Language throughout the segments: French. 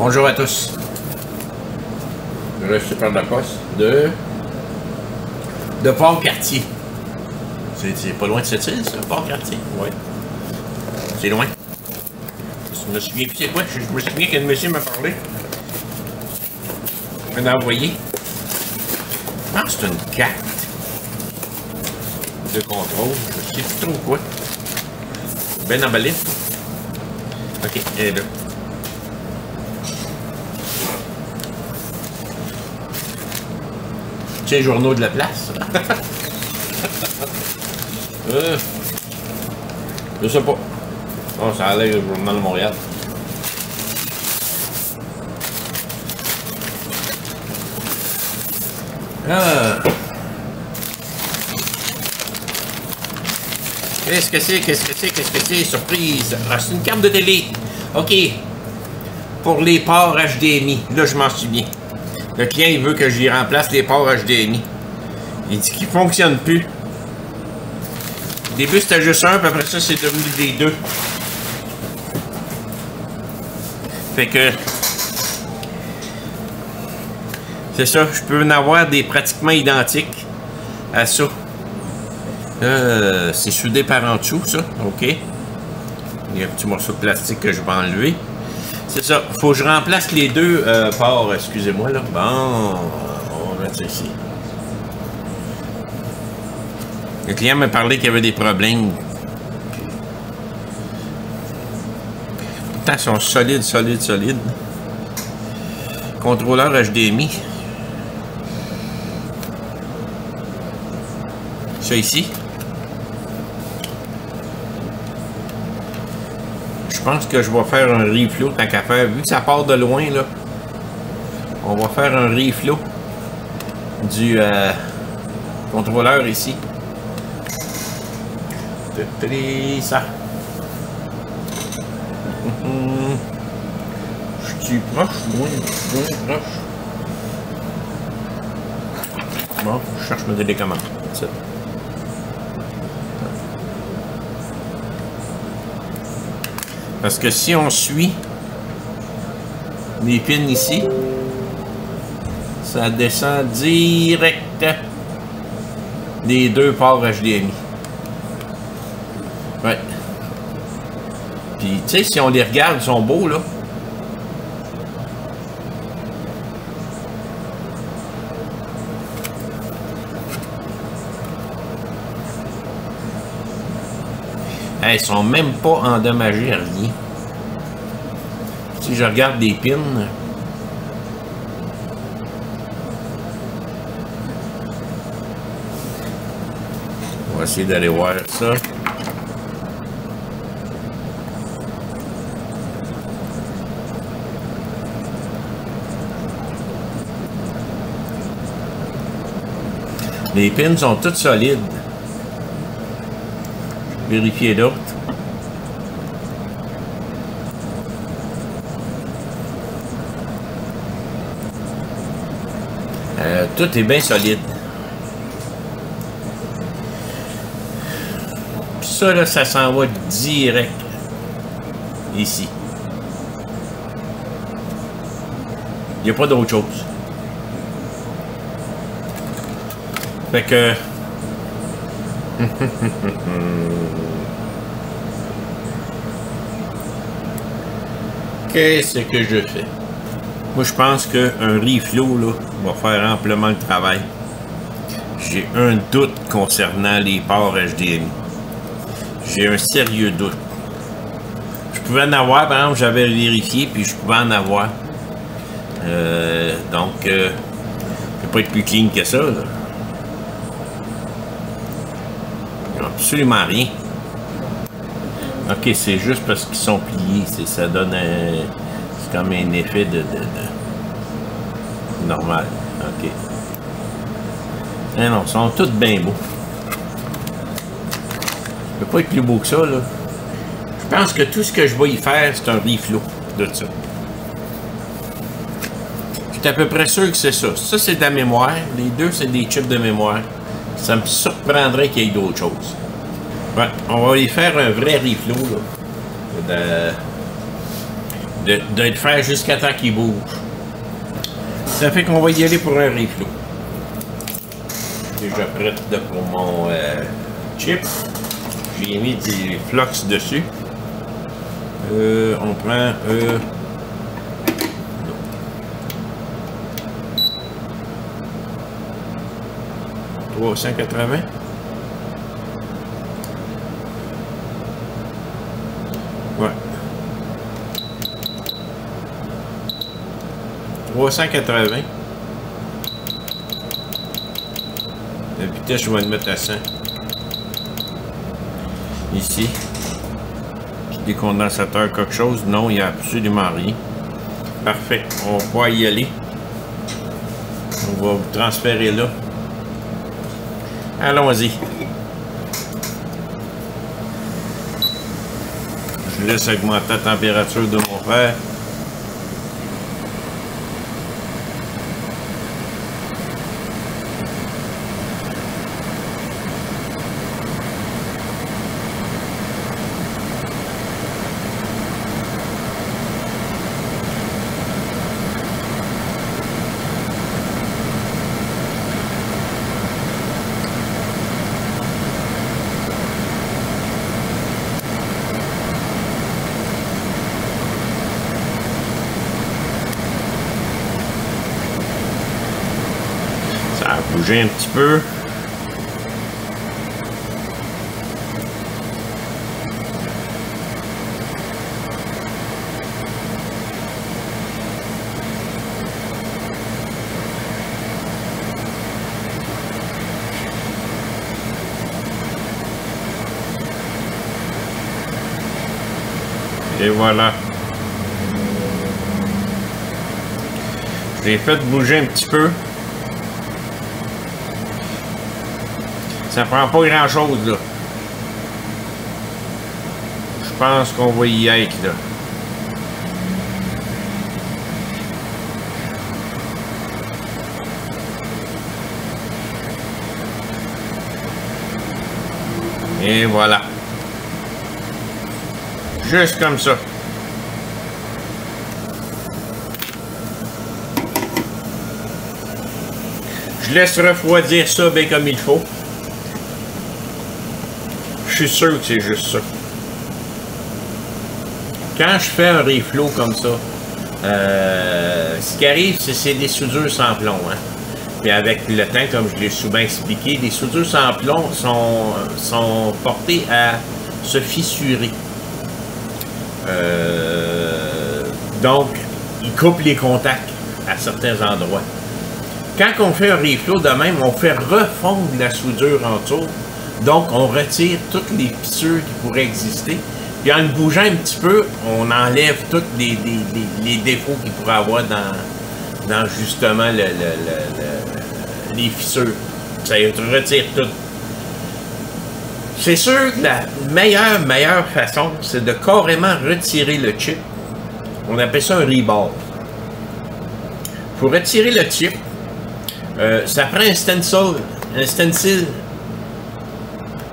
Bonjour à tous. Je suis par la poste de Port-Cartier. C'est pas loin de cette île, ça, Port-Cartier? Oui. C'est loin. Je me souviens plus c'est quoi. Je me souviens qu'un monsieur m'a parlé. Il m'a envoyé. Je pense que c'est une carte de contrôle. Je sais plus trop quoi. Ben emballé. Ok, elle est là. C'est les journaux de la place. Je sais pas. Oh, ça a l'air le journal de Montréal. Ah. Qu'est-ce que c'est? Surprise! Ah, c'est une carte de télé. OK. Pour les ports HDMI. Là, je m'en souviens. Le client, il veut que j'y remplace les ports HDMI. Il dit qu'il ne fonctionne plus. Au début, c'était juste un, puis après ça, c'est devenu des deux. Fait que... c'est ça, je peux en avoir des pratiquement identiques à ça. C'est soudé par en dessous, ça. OK. Il y a un petit morceau de plastique que je vais enlever. C'est ça. Faut que je remplace les deux ports. Excusez-moi, là. Bon, on va mettre ça ici. Le client m'a parlé qu'il y avait des problèmes. Pourtant, ils sont solides. Contrôleur HDMI. Ça ici. Je pense que je vais faire un reflow tant qu'à faire. Vu que ça part de loin, là, on va faire un reflow du contrôleur ici. Ça. Je suis proche, loin proche. Bon, je cherche mes télécommandes. C'est ça. Parce que si on suit les pins ici, ça descend direct des deux ports HDMI. Ouais. Puis, tu sais, si on les regarde, ils sont beaux, là. Hey, ils sont même pas endommagés à rien. Si je regarde des pins, on va essayer d'aller voir ça. Les pins sont toutes solides. Vérifier d'autres. Tout est bien solide. Puis ça, là, ça s'en va direct ici. Il n'y a pas d'autre chose. Fait que... Qu'est-ce que je fais? Moi, je pense qu'un reflow, là, va faire amplement le travail. J'ai un doute concernant les ports HDMI. J'ai un sérieux doute. Je pouvais en avoir, par exemple, j'avais vérifié, puis je pouvais en avoir. Donc, ça peut pas être plus clean que ça, là. Absolument rien. Ok, c'est juste parce qu'ils sont pliés. Ça donne un... c'est comme un effet de normal. Ok. Eh non, ils sont tous bien beaux. Ça peut pas être plus beau que ça, là. Je pense que tout ce que je vais y faire, c'est un reflow de ça. Je suis à peu près sûr que c'est ça. Ça, c'est de la mémoire. Les deux, c'est des chips de mémoire. Ça me surprendrait qu'il y ait d'autres choses. Ouais, on va y faire un vrai reflow, là. de le faire jusqu'à temps qu'il bouge. Ça fait qu'on va y aller pour un reflow. Déjà prête pour mon chip. J'ai mis des flux dessus. On prend 380. Ouais. 380. La vitesse, je vais le mettre à 100. Ici. Des condensateurs, quelque chose. Non, il n'y a absolument rien. Parfait. On va y aller. On va vous transférer là. Allons-y. Je laisse augmenter la température de mon fer. Ça a bougé un petit peu. Et voilà. Je l'ai fait bouger un petit peu. Ça prend pas grand chose là. Je pense qu'on va y être là. Et voilà. Juste comme ça. Je laisse refroidir ça bien comme il faut. Je suis sûr que c'est juste ça. Quand je fais un reflow comme ça, ce qui arrive, c'est des soudures sans plomb. Hein? Puis avec le temps, comme je l'ai souvent expliqué, les soudures sans plomb sont portées à se fissurer. Donc, ils coupent les contacts à certains endroits. Quand on fait un reflow de même, on fait refondre la soudure en dessous. Donc, on retire toutes les fissures qui pourraient exister. Puis en le bougeant un petit peu, on enlève tous les défauts qu'il pourrait avoir dans justement les fissures. Ça retire tout. C'est sûr que la meilleure façon, c'est de carrément retirer le chip. On appelle ça un rebord. Pour retirer le chip, ça prend un stencil.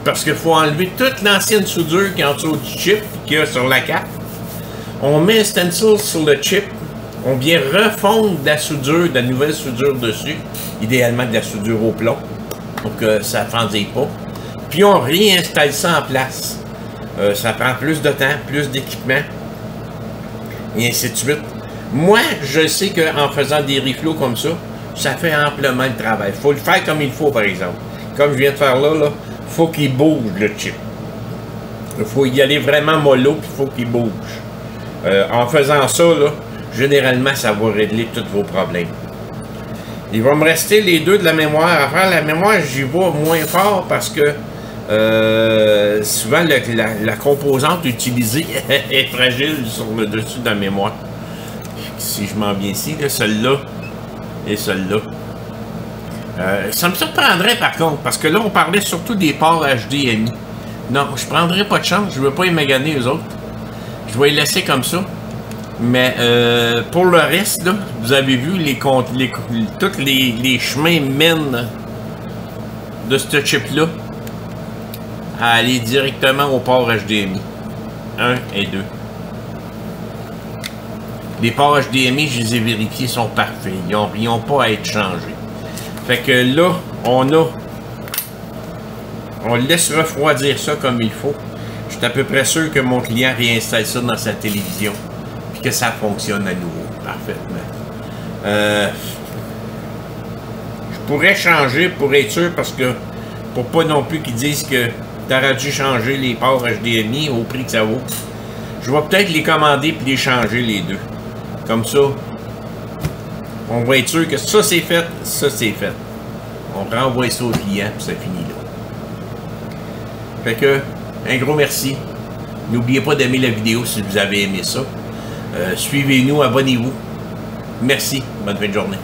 Parce qu'il faut enlever toute l'ancienne soudure qui est en dessous du chip, qu'il y a sur la carte. On met un stencil sur le chip. On vient refondre de la soudure, de la nouvelle soudure dessus. Idéalement de la soudure au plomb, pour que ça ne fendille pas. Puis on réinstalle ça en place. Ça prend plus de temps, plus d'équipement. Et ainsi de suite. Moi, je sais qu'en faisant des reflows comme ça, ça fait amplement le travail. Il faut le faire comme il faut, par exemple. Comme je viens de faire là, il faut qu'il bouge le chip. Il faut y aller vraiment mollo, puis il faut qu'il bouge. En faisant ça, là, généralement, ça va régler tous vos problèmes. Il va me rester les deux de la mémoire à faire. La mémoire, j'y vais moins fort parce que souvent la composante utilisée est fragile sur le dessus de la mémoire. Si je m'en viens ici, celle-là et celle-là. Ça me surprendrait par contre, parce que là on parlait surtout des ports HDMI. Non, je prendrais pas de chance, je veux pas y maganer eux autres. Je vais les laisser comme ça. Mais pour le reste, là, vous avez vu, tous les chemins mènent de ce chip-là à aller directement au port HDMI. 1 et 2. Les ports HDMI, je les ai vérifiés, sont parfaits. Ils n'ont pas à être changés. Fait que là, on laisse refroidir ça comme il faut. Je suis à peu près sûr que mon client réinstalle ça dans sa télévision. Puis que ça fonctionne à nouveau. Parfaitement. Je pourrais changer pour être sûr parce que pour pas non plus qu'ils disent que tu aurais dû changer les ports HDMI au prix que ça vaut. Je vais peut-être les commander puis les changer les deux. Comme ça, on va être sûr que ça c'est fait, ça c'est fait. On renvoie ça au client puis ça finit là. Fait que, un gros merci. N'oubliez pas d'aimer la vidéo si vous avez aimé ça. Suivez-nous, abonnez-vous. Merci. Bonne fin de journée.